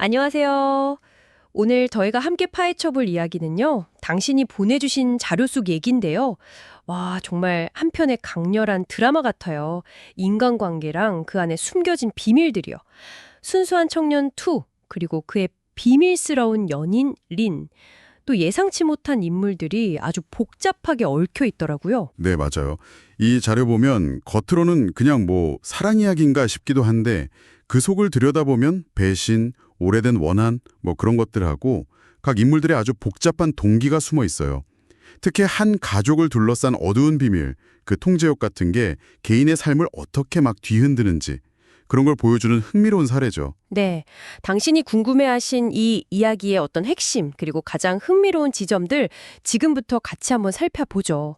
안녕하세요. 오늘 저희가 함께 파헤쳐 볼 이야기는요. 당신이 보내주신 자료 속 얘기인데요. 와, 정말 한편의 강렬한 드라마 같아요. 인간관계랑 그 안에 숨겨진 비밀들이요. 순수한 청년 투, 그리고 그의 비밀스러운 연인 린, 또 예상치 못한 인물들이 아주 복잡하게 얽혀 있더라고요. 네, 맞아요. 이 자료 보면 겉으로는 그냥 사랑 이야기인가 싶기도 한데 그 속을 들여다보면 배신, 오래된 원한 그런 것들하고 각 인물들의 아주 복잡한 동기가 숨어 있어요. 특히 한 가족을 둘러싼 어두운 비밀, 그 통제욕 같은 게 개인의 삶을 어떻게 막 뒤흔드는지 그런 걸 보여주는 흥미로운 사례죠. 네, 당신이 궁금해하신 이 이야기의 어떤 핵심, 그리고 가장 흥미로운 지점들 지금부터 같이 한번 살펴보죠.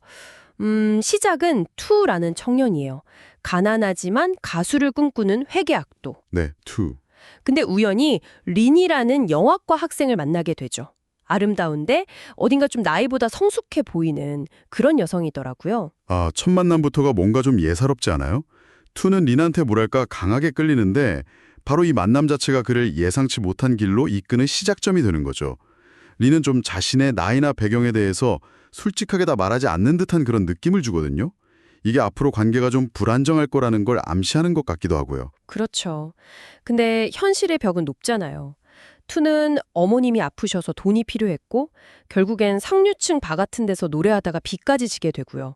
시작은 투라는 청년이에요. 가난하지만 가수를 꿈꾸는 회계학도. 네, 투. 근데 우연히 린이라는 영화과 학생을 만나게 되죠. 아름다운데 어딘가 좀 나이보다 성숙해 보이는 그런 여성이더라고요. 아, 첫 만남부터가 뭔가 좀 예사롭지 않아요? 투는 린한테 뭐랄까 강하게 끌리는데 바로 이 만남 자체가 그를 예상치 못한 길로 이끄는 시작점이 되는 거죠. 린은 좀 자신의 나이나 배경에 대해서 솔직하게 다 말하지 않는 듯한 그런 느낌을 주거든요. 이게 앞으로 관계가 좀 불안정할 거라는 걸 암시하는 것 같기도 하고요. 그렇죠. 근데 현실의 벽은 높잖아요. 투는 어머님이 아프셔서 돈이 필요했고 결국엔 상류층 바 같은 데서 노래하다가 빚까지 지게 되고요.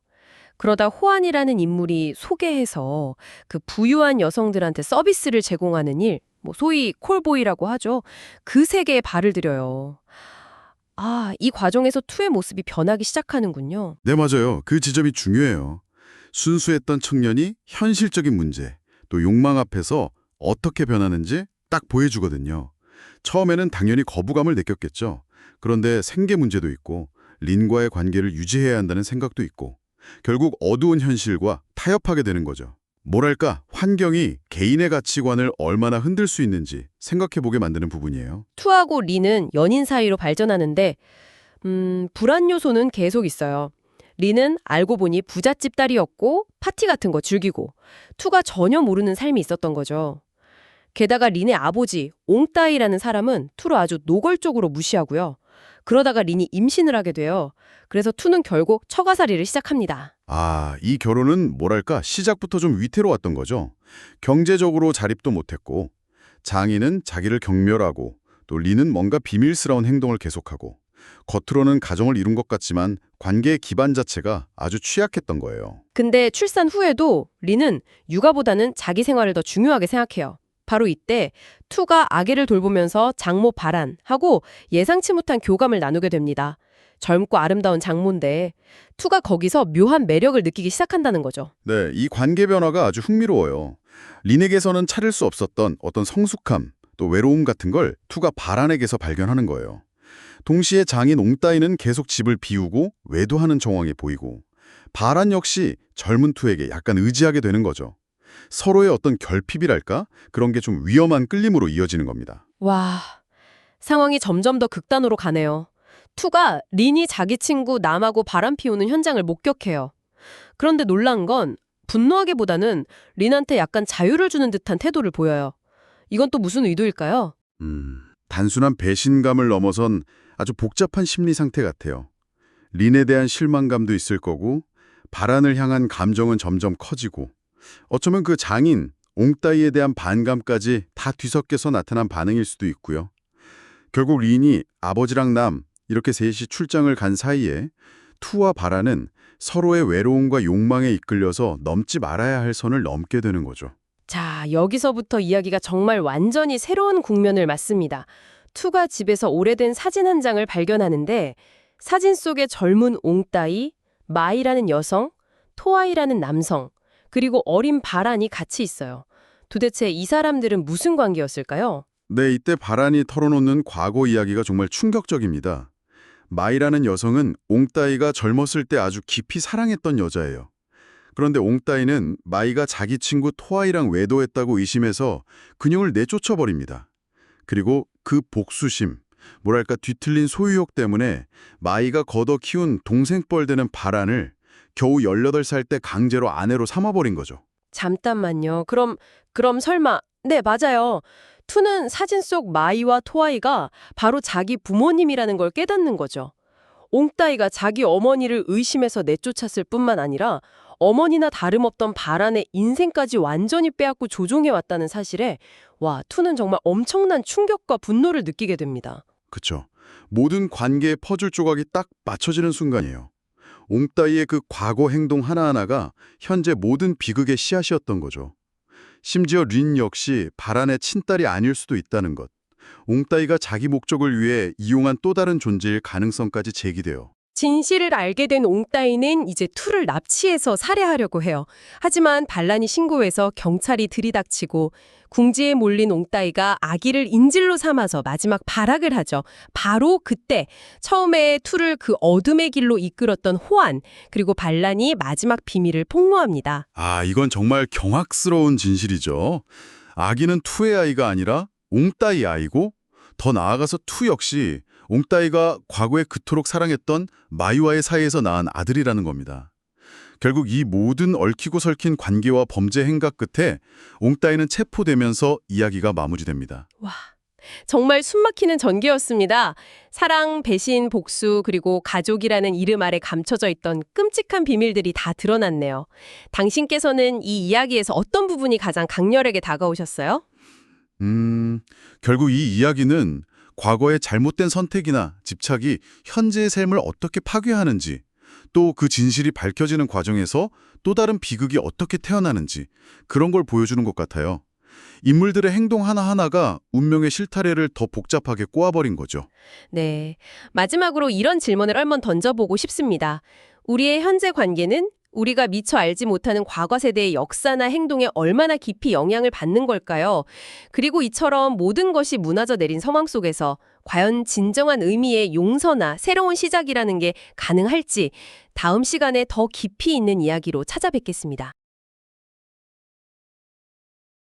그러다 호안이라는 인물이 소개해서 그 부유한 여성들한테 서비스를 제공하는 일, 소위 콜보이라고 하죠. 그 세계에 발을 들여요. 아, 이 과정에서 투의 모습이 변하기 시작하는군요. 네, 맞아요. 그 지점이 중요해요. 순수했던 청년이 현실적인 문제, 또 욕망 앞에서 어떻게 변하는지 딱 보여주거든요. 처음에는 당연히 거부감을 느꼈겠죠. 그런데 생계 문제도 있고 린과의 관계를 유지해야 한다는 생각도 있고 결국 어두운 현실과 타협하게 되는 거죠. 뭐랄까, 환경이 개인의 가치관을 얼마나 흔들 수 있는지 생각해보게 만드는 부분이에요. 투하고 리는 연인 사이로 발전하는데 불안 요소는 계속 있어요. 리는 알고 보니 부잣집 딸이었고 파티 같은 거 즐기고 투가 전혀 모르는 삶이 있었던 거죠. 게다가 린의 아버지 옹따이라는 사람은 투를 아주 노골적으로 무시하고요. 그러다가 린이 임신을 하게 돼요. 그래서 투는 결국 처가살이를 시작합니다. 아, 이 결혼은 뭐랄까, 시작부터 좀 위태로웠던 거죠. 경제적으로 자립도 못했고 장인은 자기를 경멸하고 또 리는 뭔가 비밀스러운 행동을 계속하고 겉으로는 가정을 이룬 것 같지만 관계의 기반 자체가 아주 취약했던 거예요. 근데 출산 후에도 린은 육아보다는 자기 생활을 더 중요하게 생각해요. 바로 이때 투가 아기를 돌보면서 장모 바란하고 예상치 못한 교감을 나누게 됩니다. 젊고 아름다운 장모인데 투가 거기서 묘한 매력을 느끼기 시작한다는 거죠. 네, 이 관계 변화가 아주 흥미로워요. 린에게서는 찾을 수 없었던 어떤 성숙함, 또 외로움 같은 걸 투가 바란에게서 발견하는 거예요. 동시에 장인 옹따이는 계속 집을 비우고 외도하는 정황이 보이고 바란 역시 젊은 투에게 약간 의지하게 되는 거죠. 서로의 어떤 결핍이랄까? 그런 게 좀 위험한 끌림으로 이어지는 겁니다. 와, 상황이 점점 더 극단으로 가네요. 투가 린이 자기 친구 남하고 바람 피우는 현장을 목격해요. 그런데 놀란 건 분노하기보다는 린한테 약간 자유를 주는 듯한 태도를 보여요. 이건 또 무슨 의도일까요? 단순한 배신감을 넘어선 아주 복잡한 심리 상태 같아요. 린에 대한 실망감도 있을 거고 바란을 향한 감정은 점점 커지고 어쩌면 그 장인, 옹따이에 대한 반감까지 다 뒤섞여서 나타난 반응일 수도 있고요. 결국 린이 아버지랑 남 이렇게 셋이 출장을 간 사이에 투와 바란은 서로의 외로움과 욕망에 이끌려서 넘지 말아야 할 선을 넘게 되는 거죠. 자, 여기서부터 이야기가 정말 완전히 새로운 국면을 맞습니다. 투가 집에서 오래된 사진 한 장을 발견하는데 사진 속에 젊은 옹따이, 마이라는 여성, 토아이라는 남성, 그리고 어린 바란이 같이 있어요. 도대체 이 사람들은 무슨 관계였을까요? 네, 이때 바란이 털어놓는 과거 이야기가 정말 충격적입니다. 마이라는 여성은 옹따이가 젊었을 때 아주 깊이 사랑했던 여자예요. 그런데 옹따이는 마이가 자기 친구 토아이랑 외도했다고 의심해서 그녀를 내쫓아버립니다. 그리고 그 복수심, 뭐랄까 뒤틀린 소유욕 때문에 마이가 걷어 키운 동생뻘 되는 바란을 겨우 18살 때 강제로 아내로 삼아버린 거죠. 잠깐만요. 그럼 설마 네, 맞아요. 투는 사진 속 마이와 토아이가 바로 자기 부모님이라는 걸 깨닫는 거죠. 옹따이가 자기 어머니를 의심해서 내쫓았을 뿐만 아니라 어머니나 다름없던 바란의 인생까지 완전히 빼앗고 조종해왔다는 사실에 투는 정말 엄청난 충격과 분노를 느끼게 됩니다. 그쵸. 모든 관계의 퍼즐 조각이 딱 맞춰지는 순간이에요. 옹따이의 그 과거 행동 하나하나가 현재 모든 비극의 씨앗이었던 거죠. 심지어 린 역시 바란의 친딸이 아닐 수도 있다는 것. 옹따이가 자기 목적을 위해 이용한 또 다른 존재일 가능성까지 제기돼요. 진실을 알게 된 옹따이는 이제 투를 납치해서 살해하려고 해요. 하지만 반란이 신고해서 경찰이 들이닥치고 궁지에 몰린 옹따이가 아기를 인질로 삼아서 마지막 발악을 하죠. 바로 그때 처음에 투를 그 어둠의 길로 이끌었던 호안, 그리고 반란이 마지막 비밀을 폭로합니다. 이건 정말 경악스러운 진실이죠. 아기는 투의 아이가 아니라 옹따이 아이고, 더 나아가서 투 역시 옹따이가 과거에 그토록 사랑했던 마이와의 사이에서 낳은 아들이라는 겁니다. 결국 이 모든 얽히고 설킨 관계와 범죄 행각 끝에 옹따이는 체포되면서 이야기가 마무리됩니다. 정말 숨막히는 전개였습니다. 사랑, 배신, 복수, 그리고 가족이라는 이름 아래 감춰져 있던 끔찍한 비밀들이 다 드러났네요. 당신께서는 이 이야기에서 어떤 부분이 가장 강렬하게 다가오셨어요? 결국 이 이야기는 과거의 잘못된 선택이나 집착이 현재의 삶을 어떻게 파괴하는지, 또 그 진실이 밝혀지는 과정에서 또 다른 비극이 어떻게 태어나는지 그런 걸 보여주는 것 같아요. 인물들의 행동 하나하나가 운명의 실타래를 더 복잡하게 꼬아버린 거죠. 네. 마지막으로 이런 질문을 한번 던져보고 싶습니다. 우리의 현재 관계는 우리가 미처 알지 못하는 과거 세대의 역사나 행동에 얼마나 깊이 영향을 받는 걸까요? 그리고 이처럼 모든 것이 무너져 내린 상황 속에서 과연 진정한 의미의 용서나 새로운 시작이라는 게 가능할지 다음 시간에 더 깊이 있는 이야기로 찾아뵙겠습니다.